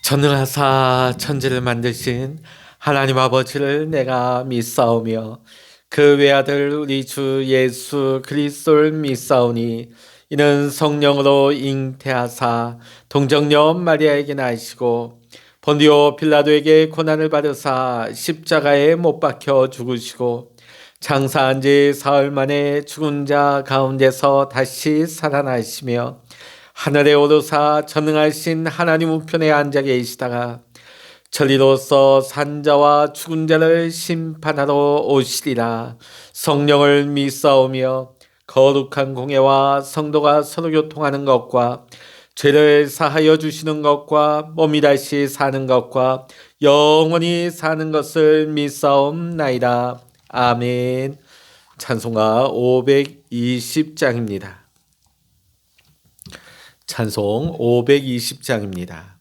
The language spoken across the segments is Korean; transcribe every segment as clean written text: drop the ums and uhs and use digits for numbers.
전능하사 천지를 만드신 하나님 아버지를 내가 믿사오며 그 외아들 우리 주 예수 그리스도를 믿사오니 이는 성령으로 잉태하사 동정녀 마리아에게 나시고 본디오 빌라도에게 고난을 받으사 십자가에 못 박혀 죽으시고 장사한 지 사흘 만에 죽은 자 가운데서 다시 살아나시며 하늘에 오르사 전능하신 하나님 우편에 앉아 계시다가 천리로서 산자와 죽은 자를 심판하러 오시리라. 성령을 믿사오며 거룩한 공예와 성도가 서로 교통하는 것과 죄를 사하여 주시는 것과 몸이 다시 사는 것과 영원히 사는 것을 믿사옵나이다. 아멘. 찬송가 520장입니다. 찬송 520장입니다.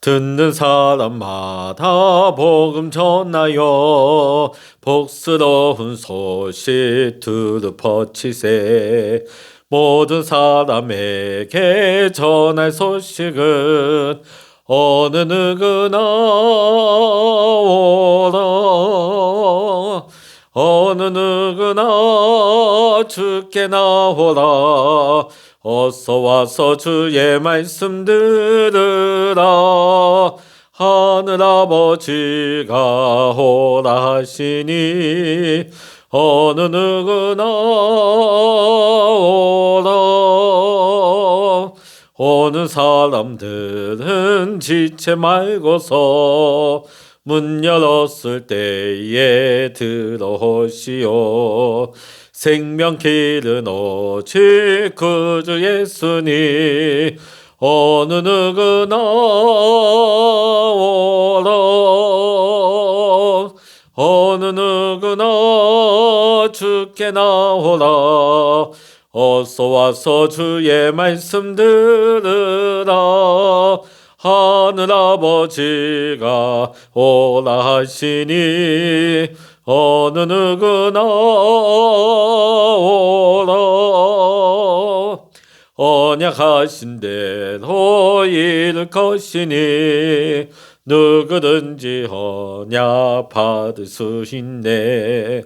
듣는 사람마다 복음 전하여 복스러운 소식 두루 퍼치세. 모든 사람에게 전할 소식은 어느 누구나 오라. 어느 누구나 주께 나오라. 어서 와서 주의 말씀 들으라. 하늘아버지가 오라 하시니 어느 누구나 오라. 오는 사람들은 지체 말고서 문 열었을 때에 들어오시오. 생명길은 오직 그주 예수니 어느 누구나 오라. 어느 누구나 주께 나오라. 어서 와서 주의 말씀 들으라. 하늘아버지가 오라 하시니 어느 누구나 오라. 언약하신 대로 이룰 것이니 누구든지 언약 받을 수 있네.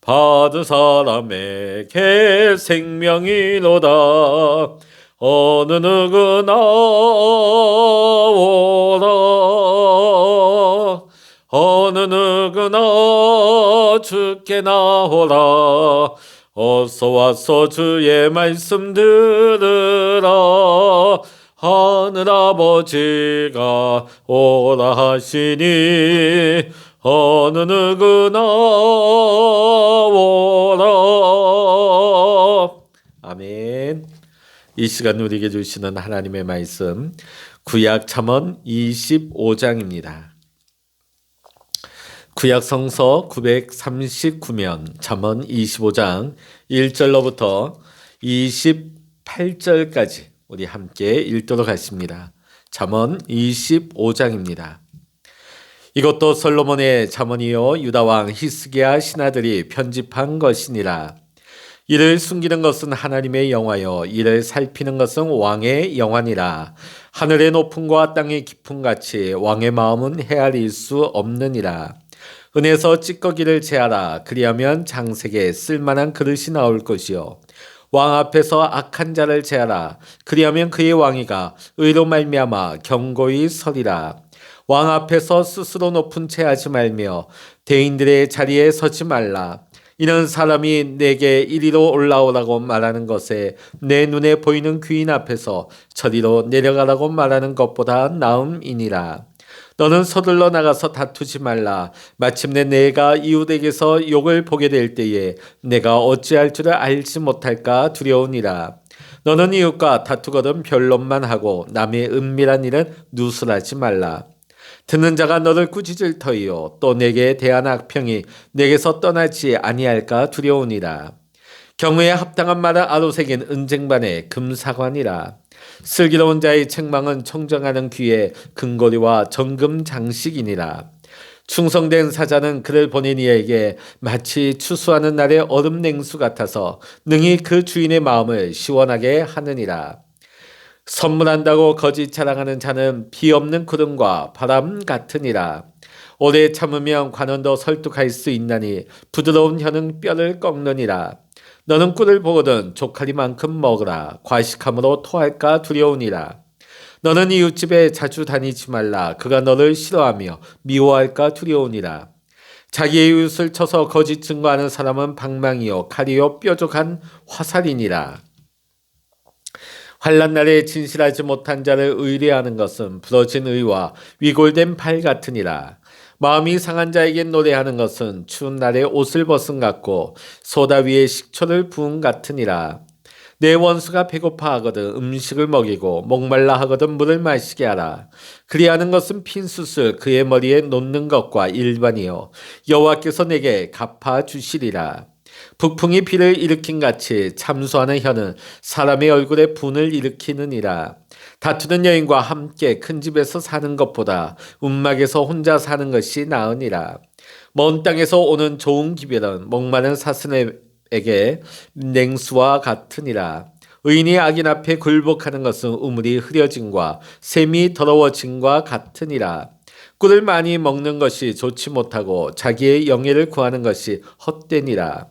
받은 사람에게 생명이로다. 어느 누구나 오라. 어느 누구나 주께 나오라. 어서 와서 주의 말씀 들으라. 하늘아버지가 오라 하시니 어느 누구나 오라. 아멘. 이 시간 우리에게 주시는 하나님의 말씀 구약 잠언 25장입니다. 구약 성서 939면 잠언 25장 1절로부터 28절까지 우리 함께 읽도록 하겠습니다. 잠언 25장입니다. 이것도 솔로몬의 잠언이요 유다 왕 히스기야 신하들이 편집한 것이니라. 이를 숨기는 것은 하나님의 영화요 이를 살피는 것은 왕의 영화니라. 하늘의 높음과 땅의 깊음 같이 왕의 마음은 헤아릴 수 없느니라. 은에서 찌꺼기를 제하라. 그리하면 장색에 쓸만한 그릇이 나올 것이요 왕 앞에서 악한 자를 제하라. 그리하면 그의 왕위가 의로 말미암아 견고히 서리라. 왕 앞에서 스스로 높은 채 하지 말며 대인들의 자리에 서지 말라. 이는 사람이 내게 이리로 올라오라고 말하는 것에 내 눈에 보이는 귀인 앞에서 저리로 내려가라고 말하는 것보다 나음이니라. 너는 서둘러 나가서 다투지 말라. 마침내 내가 이웃에게서 욕을 보게 될 때에 내가 어찌할 줄을 알지 못할까 두려우니라. 너는 이웃과 다투거든 변론만 하고 남의 은밀한 일은 누설하지 말라. 듣는 자가 너를 꾸짖을 터이요 또 내게 대한 악평이 내게서 떠나지 아니할까 두려우니라. 경우에 합당한 말을 아로새긴 은쟁반에 금사관이라. 슬기로운 자의 책망은 청정하는 귀에 금고리와 정금 장식이니라. 충성된 사자는 그를 보낸 이에게 마치 추수하는 날의 얼음 냉수 같아서 능히 그 주인의 마음을 시원하게 하느니라. 선물한다고 거짓 자랑하는 자는 비 없는 구름과 바람 같으니라. 오래 참으면 관원도 설득할 수 있나니 부드러운 혀는 뼈를 꺾느니라. 너는 꿀을 보거든 조카리만큼 먹으라. 과식함으로 토할까 두려우니라. 너는 이웃집에 자주 다니지 말라. 그가 너를 싫어하며 미워할까 두려우니라. 자기의 이웃을 쳐서 거짓 증거하는 사람은 방망이요 칼이요 뾰족한 화살이니라. 환난 날에 진실하지 못한 자를 의뢰하는 것은 부러진 의와 위골된 팔 같으니라. 마음이 상한 자에겐 노래하는 것은 추운 날에 옷을 벗은 같고 소다 위에 식초를 부은 같으니라. 내 원수가 배고파 하거든 음식을 먹이고 목말라 하거든 물을 마시게 하라. 그리하는 것은 핀 숯을 그의 머리에 놓는 것과 일반이요 여호와께서 내게 갚아 주시리라. 북풍이 비를 일으킨 같이 참수하는 혀는 사람의 얼굴에 분을 일으키느니라. 다투는 여인과 함께 큰 집에서 사는 것보다 움막에서 혼자 사는 것이 나으니라. 먼 땅에서 오는 좋은 기별은 목마른 사슴에게 냉수와 같으니라. 의인이 악인 앞에 굴복하는 것은 우물이 흐려짐과 샘이 더러워짐과 같으니라. 꿀을 많이 먹는 것이 좋지 못하고 자기의 영예를 구하는 것이 헛되니라.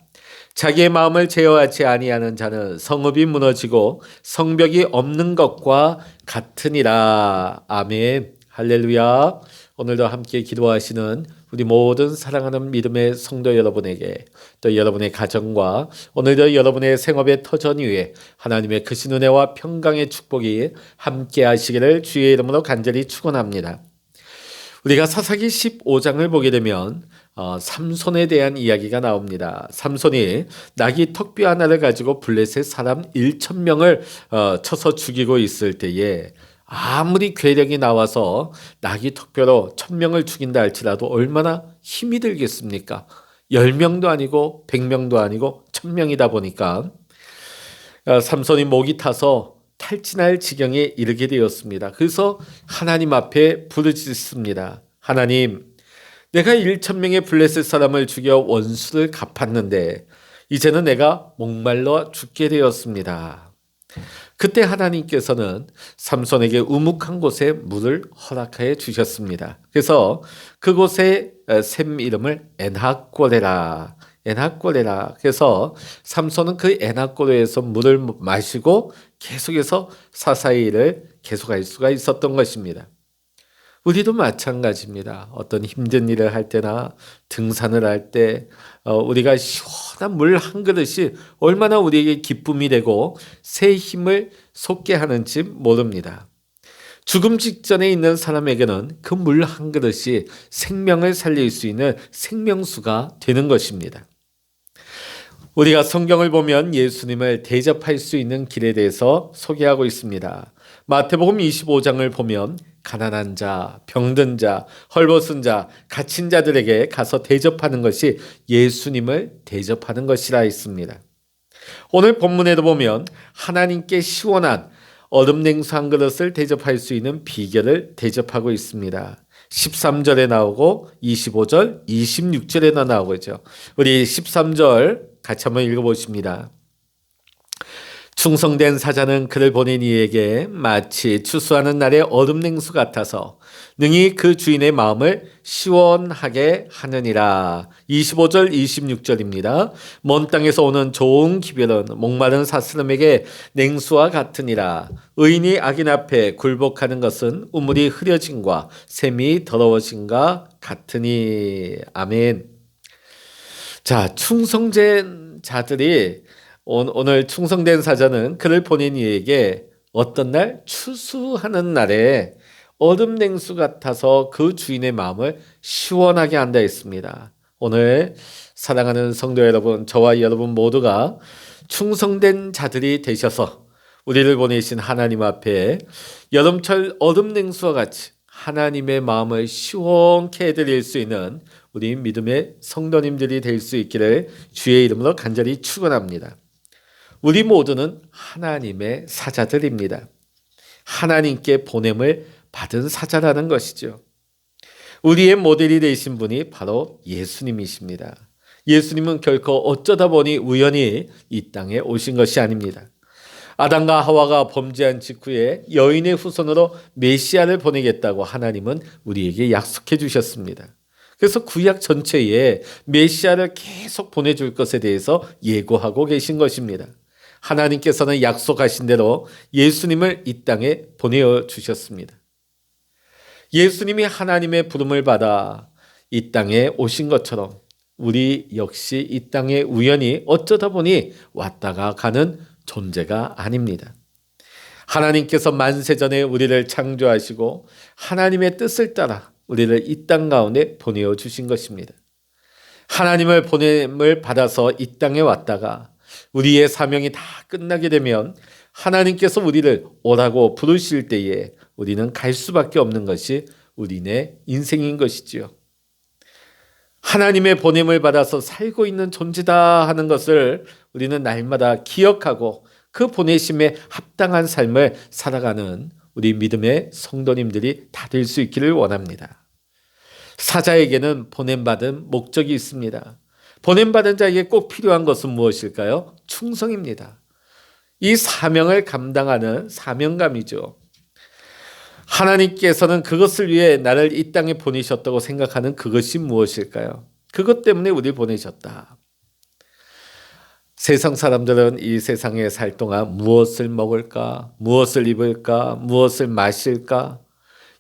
자기의 마음을 제어하지 아니하는 자는 성읍이 무너지고 성벽이 없는 것과 같으니라. 아멘. 할렐루야. 오늘도 함께 기도하시는 우리 모든 사랑하는 믿음의 성도 여러분에게 또 여러분의 가정과 오늘도 여러분의 생업의 터전 위에 하나님의 크신 은혜와 평강의 축복이 함께 하시기를 주의 이름으로 간절히 축원합니다. 우리가 사사기 15장을 보게 되면 삼손에 대한 이야기가 나옵니다. 삼손이 나귀 턱뼈 하나를 가지고 블레셋 사람 1,000명을 쳐서 죽이고 있을 때에 아무리 괴력이 나와서 나귀 턱뼈로 1,000명을 죽인다 할지라도 얼마나 힘이 들겠습니까? 10명도 아니고 100명도 아니고 1,000명이다 보니까 삼손이 목이 타서 탈진할 지경에 이르게 되었습니다. 그래서 하나님 앞에 부르짖습니다. 하나님, 내가 1,000명의 블레셋 사람을 죽여 원수를 갚았는데 이제는 내가 목말라 죽게 되었습니다. 그때 하나님께서는 삼손에게 우묵한 곳에 물을 허락하여 주셨습니다. 그래서 그곳의 샘 이름을 엔하꼬레라. 그래서 삼손은 그 엔하꼬레에서 물을 마시고 계속해서 사사일을 계속할 수가 있었던 것입니다. 우리도 마찬가지입니다. 어떤 힘든 일을 할 때나 등산을 할 때 우리가 시원한 물 한 그릇이 얼마나 우리에게 기쁨이 되고 새 힘을 솟게 하는지 모릅니다. 죽음 직전에 있는 사람에게는 그 물 한 그릇이 생명을 살릴 수 있는 생명수가 되는 것입니다. 우리가 성경을 보면 예수님을 대접할 수 있는 길에 대해서 소개하고 있습니다. 마태복음 25장을 보면 가난한 자, 병든 자, 헐벗은 자, 갇힌 자들에게 가서 대접하는 것이 예수님을 대접하는 것이라 했습니다. 오늘 본문에도 보면 하나님께 시원한 얼음 냉수 한 그릇을 대접할 수 있는 비결을 대접하고 있습니다. 13절에 나오고 25절, 26절에나 나오죠. 우리 13절 같이 한번 읽어보십니다. 충성된 사자는 그를 보낸 이에게 마치 추수하는 날의 얼음 냉수 같아서 능히 그 주인의 마음을 시원하게 하느니라. 25절 26절입니다. 먼 땅에서 오는 좋은 기별은 목마른 사스름에게 냉수와 같으니라. 의인이 악인 앞에 굴복하는 것은 우물이 흐려짐과 샘이 더러워짐과 같으니. 아멘. 자, 충성된 자들이 오늘 충성된 사자는 그를 보낸 이에게 어떤 날 추수하는 날에 얼음 냉수 같아서 그 주인의 마음을 시원하게 한다 했습니다. 오늘 사랑하는 성도 여러분, 저와 여러분 모두가 충성된 자들이 되셔서 우리를 보내신 하나님 앞에 여름철 얼음 냉수와 같이 하나님의 마음을 시원케 해드릴 수 있는 우리 믿음의 성도님들이 될 수 있기를 주의 이름으로 간절히 축원합니다. 우리 모두는 하나님의 사자들입니다. 하나님께 보냄을 받은 사자라는 것이죠. 우리의 모델이 되신 분이 바로 예수님이십니다. 예수님은 결코 어쩌다 보니 우연히 이 땅에 오신 것이 아닙니다. 아담과 하와가 범죄한 직후에 여인의 후손으로 메시아를 보내겠다고 하나님은 우리에게 약속해 주셨습니다. 그래서 구약 전체에 메시아를 계속 보내줄 것에 대해서 예고하고 계신 것입니다. 하나님께서는 약속하신 대로 예수님을 이 땅에 보내주셨습니다. 예수님이 하나님의 부름을 받아 이 땅에 오신 것처럼 우리 역시 이 땅에 우연히 어쩌다 보니 왔다가 가는 존재가 아닙니다. 하나님께서 만세전에 우리를 창조하시고 하나님의 뜻을 따라 우리를 이 땅 가운데 보내어 주신 것입니다. 하나님을 보냄을 받아서 이 땅에 왔다가 우리의 사명이 다 끝나게 되면 하나님께서 우리를 오라고 부르실 때에 우리는 갈 수밖에 없는 것이 우리네 인생인 것이지요. 하나님의 보냄을 받아서 살고 있는 존재다 하는 것을 우리는 날마다 기억하고 그 보내심에 합당한 삶을 살아가는 우리 믿음의 성도님들이 다 될 수 있기를 원합니다. 사자에게는 보냄받은 목적이 있습니다. 보냄받은 자에게 꼭 필요한 것은 무엇일까요? 충성입니다. 이 사명을 감당하는 사명감이죠. 하나님께서는 그것을 위해 나를 이 땅에 보내셨다고 생각하는 그것이 무엇일까요? 그것 때문에 우리를 보내셨다. 세상 사람들은 이 세상에 살 동안 무엇을 먹을까, 무엇을 입을까, 무엇을 마실까,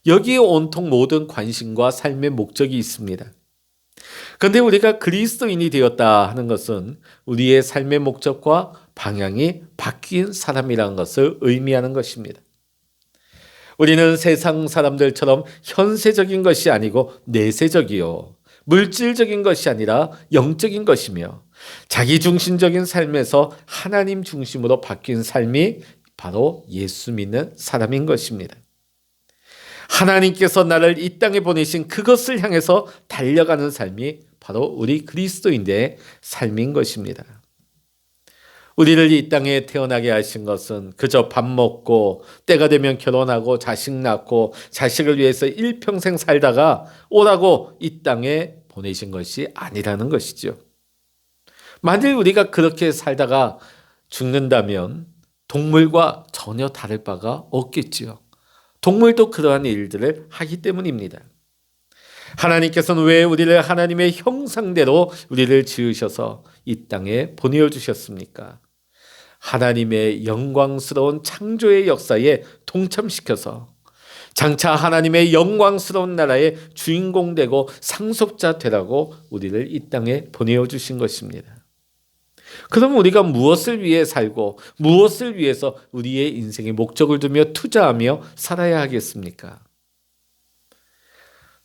여기에 온통 모든 관심과 삶의 목적이 있습니다. 그런데 우리가 그리스도인이 되었다 하는 것은 우리의 삶의 목적과 방향이 바뀐 사람이라는 것을 의미하는 것입니다. 우리는 세상 사람들처럼 현세적인 것이 아니고 내세적이요, 물질적인 것이 아니라 영적인 것이며 자기중심적인 삶에서 하나님 중심으로 바뀐 삶이 바로 예수 믿는 사람인 것입니다. 하나님께서 나를 이 땅에 보내신 그것을 향해서 달려가는 삶이 바로 우리 그리스도인의 삶인 것입니다. 우리를 이 땅에 태어나게 하신 것은 그저 밥 먹고 때가 되면 결혼하고 자식 낳고 자식을 위해서 일평생 살다가 오라고 이 땅에 보내신 것이 아니라는 것이죠. 만일 우리가 그렇게 살다가 죽는다면 동물과 전혀 다를 바가 없겠지요. 동물도 그러한 일들을 하기 때문입니다. 하나님께서는 왜 우리를 하나님의 형상대로 우리를 지으셔서 이 땅에 보내어 주셨습니까? 하나님의 영광스러운 창조의 역사에 동참시켜서 장차 하나님의 영광스러운 나라의 주인공 되고 상속자 되라고 우리를 이 땅에 보내어 주신 것입니다. 그럼 우리가 무엇을 위해 살고 무엇을 위해서 우리의 인생에 목적을 두며 투자하며 살아야 하겠습니까?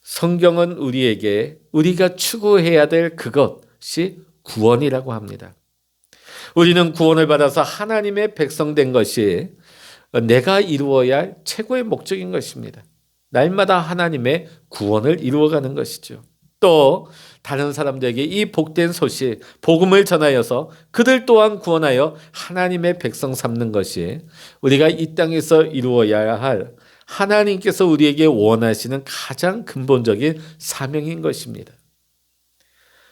성경은 우리에게 우리가 추구해야 될 그것이 구원이라고 합니다. 우리는 구원을 받아서 하나님의 백성 된 것이 내가 이루어야 할 최고의 목적인 것입니다. 날마다 하나님의 구원을 이루어가는 것이죠. 또 다른 사람들에게 이 복된 소식, 복음을 전하여서 그들 또한 구원하여 하나님의 백성 삼는 것이 우리가 이 땅에서 이루어야 할 하나님께서 우리에게 원하시는 가장 근본적인 사명인 것입니다.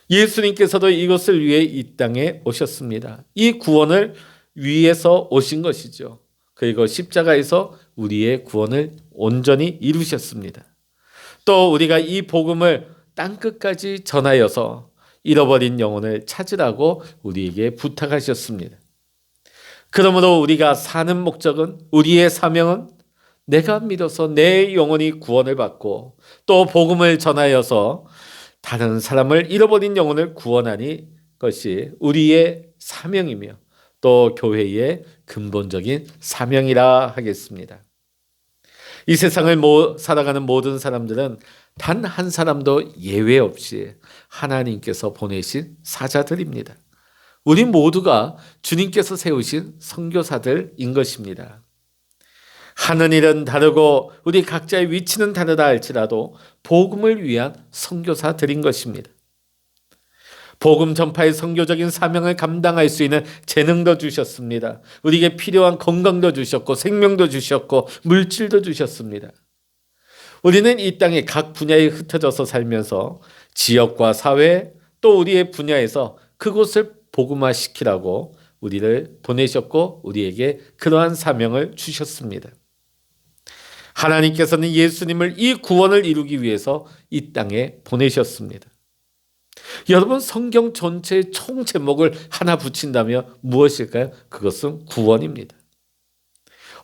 예수님께서도 이것을 위해 이 땅에 오셨습니다. 이 구원을 위해서 오신 것이죠. 그리고 십자가에서 우리의 구원을 온전히 이루셨습니다. 또 우리가 이 복음을 땅끝까지 전하여서 잃어버린 영혼을 찾으라고 우리에게 부탁하셨습니다. 그러므로 우리가 사는 목적은, 우리의 사명은 내가 믿어서 내 영혼이 구원을 받고 또 복음을 전하여서 다른 사람을 잃어버린 영혼을 구원하니 것이 우리의 사명이며 또 교회의 근본적인 사명이라 하겠습니다. 이 세상을 살아가는 모든 사람들은 단 한 사람도 예외 없이 하나님께서 보내신 사자들입니다. 우리 모두가 주님께서 세우신 선교사들인 것입니다. 하는 일은 다르고 우리 각자의 위치는 다르다 할지라도 복음을 위한 선교사들인 것입니다. 복음 전파의 선교적인 사명을 감당할 수 있는 재능도 주셨습니다. 우리에게 필요한 건강도 주셨고 생명도 주셨고 물질도 주셨습니다. 우리는 이 땅의 각 분야에 흩어져서 살면서 지역과 사회 또 우리의 분야에서 그곳을 복음화시키라고 우리를 보내셨고 우리에게 그러한 사명을 주셨습니다. 하나님께서는 예수님을 이 구원을 이루기 위해서 이 땅에 보내셨습니다. 여러분, 성경 전체의 총 제목을 하나 붙인다면 무엇일까요? 그것은 구원입니다.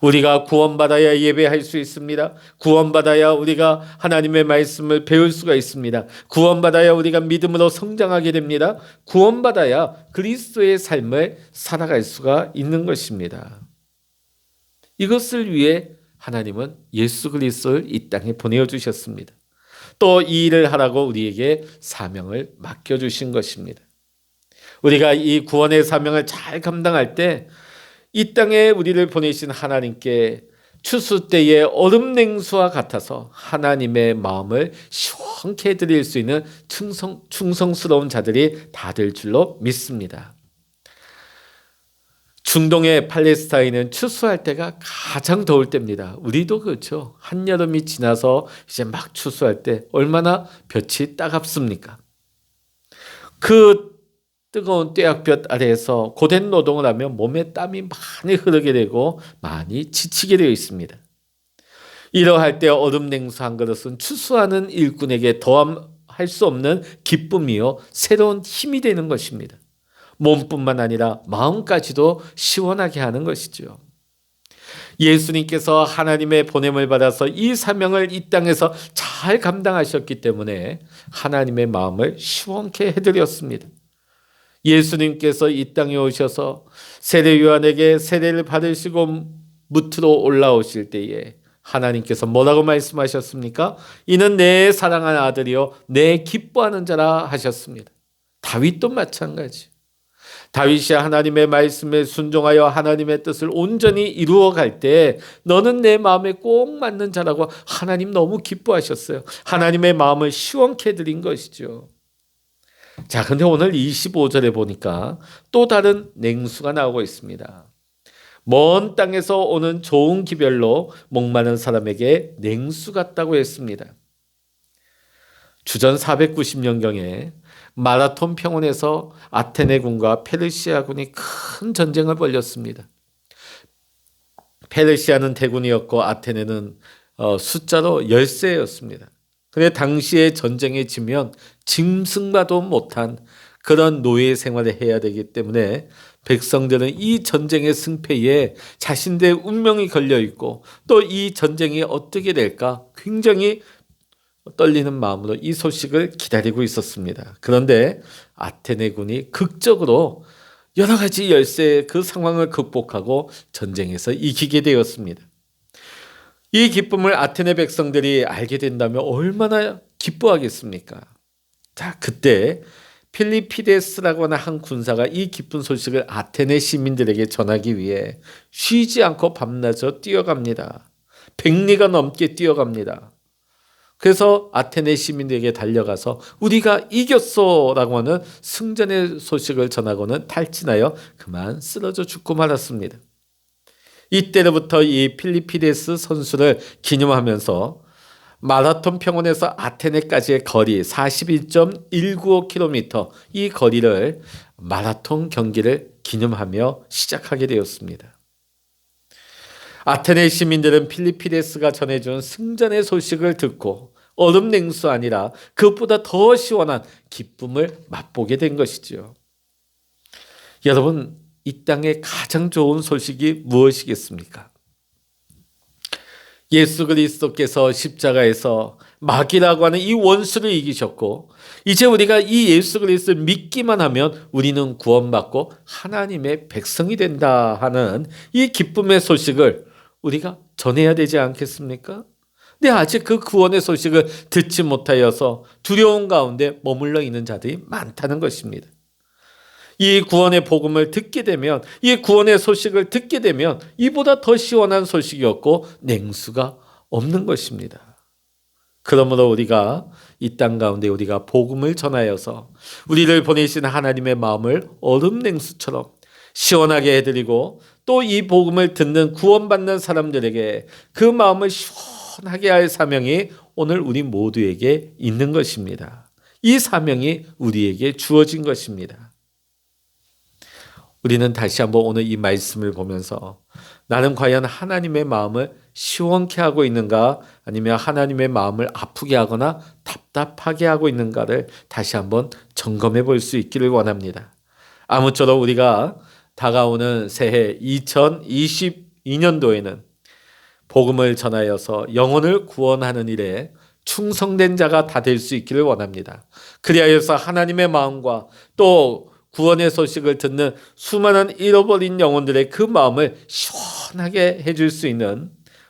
우리가 구원받아야 예배할 수 있습니다. 구원받아야 우리가 하나님의 말씀을 배울 수가 있습니다. 구원받아야 우리가 믿음으로 성장하게 됩니다. 구원받아야 그리스도의 삶을 살아갈 수가 있는 것입니다. 이것을 위해 하나님은 예수 그리스도를 이 땅에 보내주셨습니다. 또 이 일을 하라고 우리에게 사명을 맡겨주신 것입니다. 우리가 이 구원의 사명을 잘 감당할 때 이 땅에 우리를 보내신 하나님께 추수 때의 얼음 냉수와 같아서 하나님의 마음을 시원케 해드릴 수 있는 충성스러운 자들이 다 될 줄로 믿습니다. 중동의 팔레스타인은 추수할 때가 가장 더울 때입니다. 우리도 그렇죠. 한여름이 지나서 이제 막 추수할 때 얼마나 볕이 따갑습니까? 그 뜨거운 뙤약볕 아래에서 고된 노동을 하면 몸에 땀이 많이 흐르게 되고 많이 지치게 되어 있습니다. 이러할 때 얼음 냉수 한 그릇은 추수하는 일꾼에게 더할 수 없는 기쁨이요 새로운 힘이 되는 것입니다. 몸뿐만 아니라 마음까지도 시원하게 하는 것이죠. 예수님께서 하나님의 보냄을 받아서 이 사명을 이 땅에서 잘 감당하셨기 때문에 하나님의 마음을 시원케 해드렸습니다. 예수님께서 이 땅에 오셔서 세례 요한에게 세례를 받으시고 무트로 올라오실 때에 하나님께서 뭐라고 말씀하셨습니까? 이는 내 사랑하는 아들이요 내 기뻐하는 자라 하셨습니다. 다윗도 마찬가지. 다윗이 하나님의 말씀에 순종하여 하나님의 뜻을 온전히 이루어갈 때 너는 내 마음에 꼭 맞는 자라고 하나님 너무 기뻐하셨어요. 하나님의 마음을 시원케 해드린 것이죠. 자, 근데 오늘 25절에 보니까 또 다른 냉수가 나오고 있습니다. 먼 땅에서 오는 좋은 기별로 목마른 사람에게 냉수 같다고 했습니다. 주전 490년경에 마라톤 평원에서 아테네군과 페르시아군이 큰 전쟁을 벌였습니다. 페르시아는 대군이었고 아테네는 숫자로 열세였습니다. 그런데 당시에 전쟁에 지면 짐승과도 못한 그런 노예 생활을 해야 되기 때문에 백성들은 이 전쟁의 승패에 자신들의 운명이 걸려있고 또 이 전쟁이 어떻게 될까 굉장히 떨리는 마음으로 이 소식을 기다리고 있었습니다. 그런데 아테네군이 극적으로 여러 가지 열세의 그 상황을 극복하고 전쟁에서 이기게 되었습니다. 이 기쁨을 아테네 백성들이 알게 된다면 얼마나 기뻐하겠습니까? 자, 그때 필리피데스라고 하는 한 군사가 이 기쁜 소식을 아테네 시민들에게 전하기 위해 쉬지 않고 밤낮으로 뛰어갑니다. 100리가 넘게 뛰어갑니다. 그래서 아테네 시민들에게 달려가서 우리가 이겼어 라고 하는 승전의 소식을 전하고는 탈진하여 그만 쓰러져 죽고 말았습니다. 이때로부터 이 필리피데스 선수를 기념하면서 마라톤 평원에서 아테네까지의 거리 41.195km 이 거리를 마라톤 경기를 기념하며 시작하게 되었습니다. 아테네 시민들은 필리피데스가 전해준 승전의 소식을 듣고 얼음 냉수 아니라 그것보다 더 시원한 기쁨을 맛보게 된 것이죠. 여러분, 이 땅의 가장 좋은 소식이 무엇이겠습니까? 예수 그리스도께서 십자가에서 마귀라고 하는 이 원수를 이기셨고 이제 우리가 이 예수 그리스도를 믿기만 하면 우리는 구원받고 하나님의 백성이 된다 하는 이 기쁨의 소식을 우리가 전해야 되지 않겠습니까? 근데 아직 그 구원의 소식을 듣지 못하여서 두려운 가운데 머물러 있는 자들이 많다는 것입니다. 이 구원의 복음을 듣게 되면 이 구원의 소식을 듣게 되면 이보다 더 시원한 소식이 없고 냉수가 없는 것입니다. 그러므로 우리가 이 땅 가운데 우리가 복음을 전하여서 우리를 보내신 하나님의 마음을 얼음 냉수처럼 시원하게 해드리고 또 이 복음을 듣는 구원받는 사람들에게 그 마음을 시원하게 할 사명이 오늘 우리 모두에게 있는 것입니다. 이 사명이 우리에게 주어진 것입니다. 우리는 다시 한번 오늘 이 말씀을 보면서 나는 과연 하나님의 마음을 시원케 하고 있는가, 아니면 하나님의 마음을 아프게 하거나 답답하게 하고 있는가를 다시 한번 점검해 볼 수 있기를 원합니다. 아무쪼록 우리가 다가오는 새해 2022년도에는 복음을 전하여서 영혼을 구원하는 일에 충성된 자가 다 될 수 있기를 원합니다. 그리하여서 하나님의 마음과 또 구원의 소식을 듣는 수많은 잃어버린 영혼들의 그 마음을 시원하게 해줄 수 있는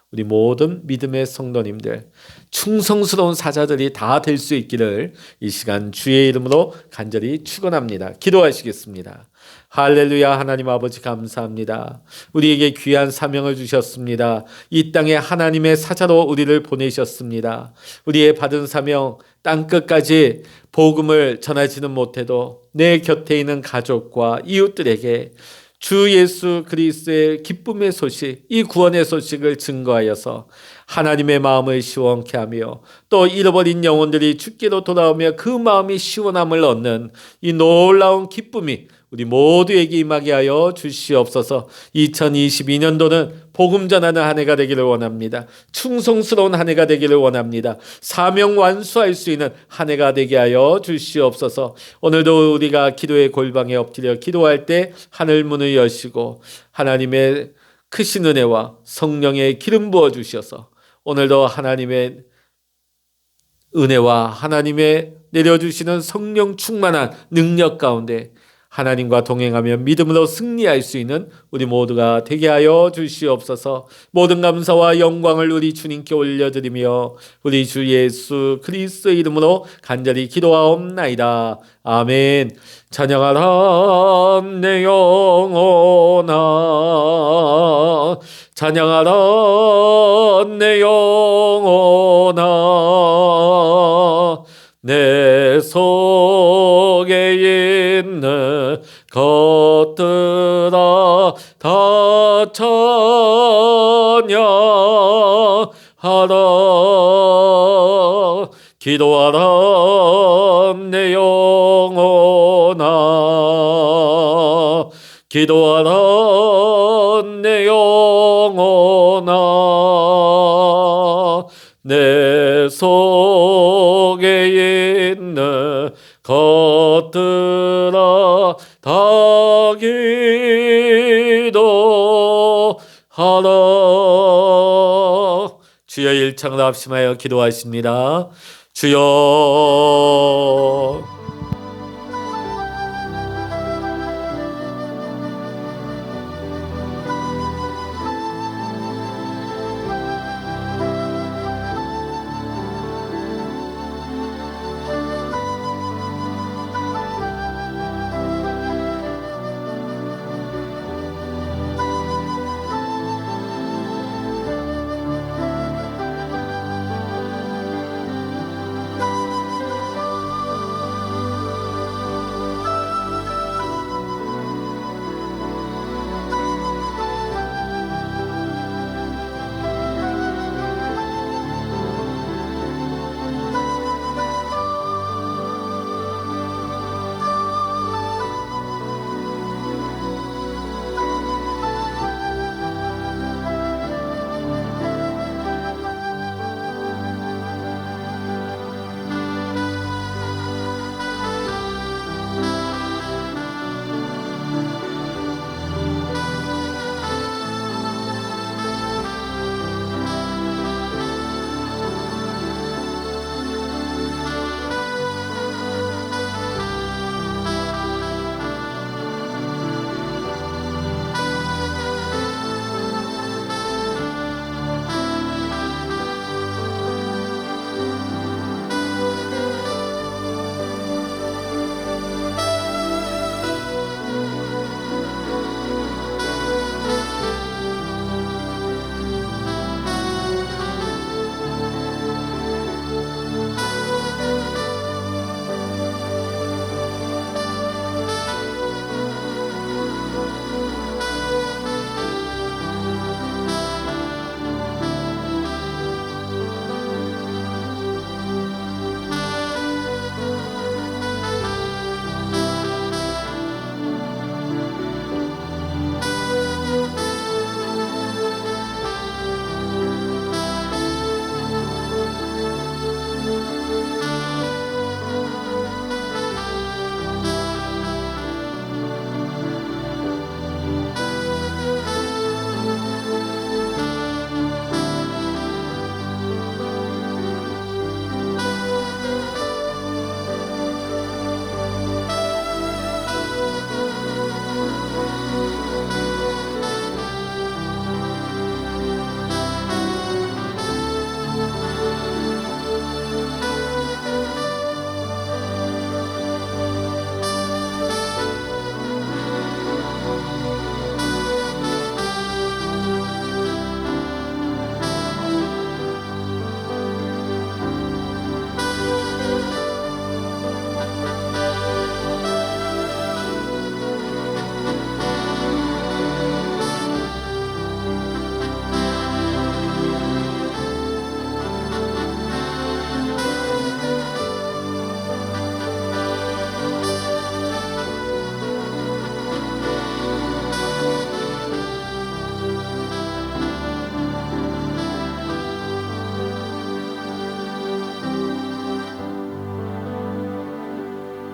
우리 모든 믿음의 성도님들, 충성스러운 사자들이 다 될 수 있기를 이 시간 주의 이름으로 간절히 축원합니다. 기도하시겠습니다. 할렐루야. 하나님 아버지 감사합니다. 우리에게 귀한 사명을 주셨습니다. 이 땅에 하나님의 사자로 우리를 보내셨습니다. 우리의 받은 사명, 땅끝까지 복음을 전하지는 못해도 내 곁에 있는 가족과 이웃들에게 주 예수 그리스도의 기쁨의 소식, 이 구원의 소식을 증거하여서 하나님의 마음을 시원케 하며 또 잃어버린 영혼들이 주께로 돌아오며 그 마음이 시원함을 얻는 이 놀라운 기쁨이 우리 모두에게 임하게 하여 주시옵소서. 2022년도는 복음 전하는 한 해가 되기를 원합니다. 충성스러운 한 해가 되기를 원합니다. 사명 완수할 수 있는 한 해가 되게 하여 주시옵소서. 오늘도 우리가 기도의 골방에 엎드려 기도할 때 하늘 문을 여시고 하나님의 크신 은혜와 성령의 기름 부어 주셔서 오늘도 하나님의 은혜와 하나님의 내려주시는 성령 충만한 능력 가운데 하나님과 동행하며 믿음으로 승리할 수 있는 우리 모두가 되게 하여 주시옵소서. 모든 감사와 영광을 우리 주님께 올려드리며 우리 주 예수 그리스도의 이름으로 간절히 기도하옵나이다. 아멘. 찬양하라 내 영혼아, 찬양하라 내 영혼아, 내 속에 있는 것들아 다 찬양하라. 기도하라 내 영혼아, 기도하라 내 영혼아, 내 속에 있는 것들아 다 기도하라. 주여 일창을 합심하여 기도하십니다. 주여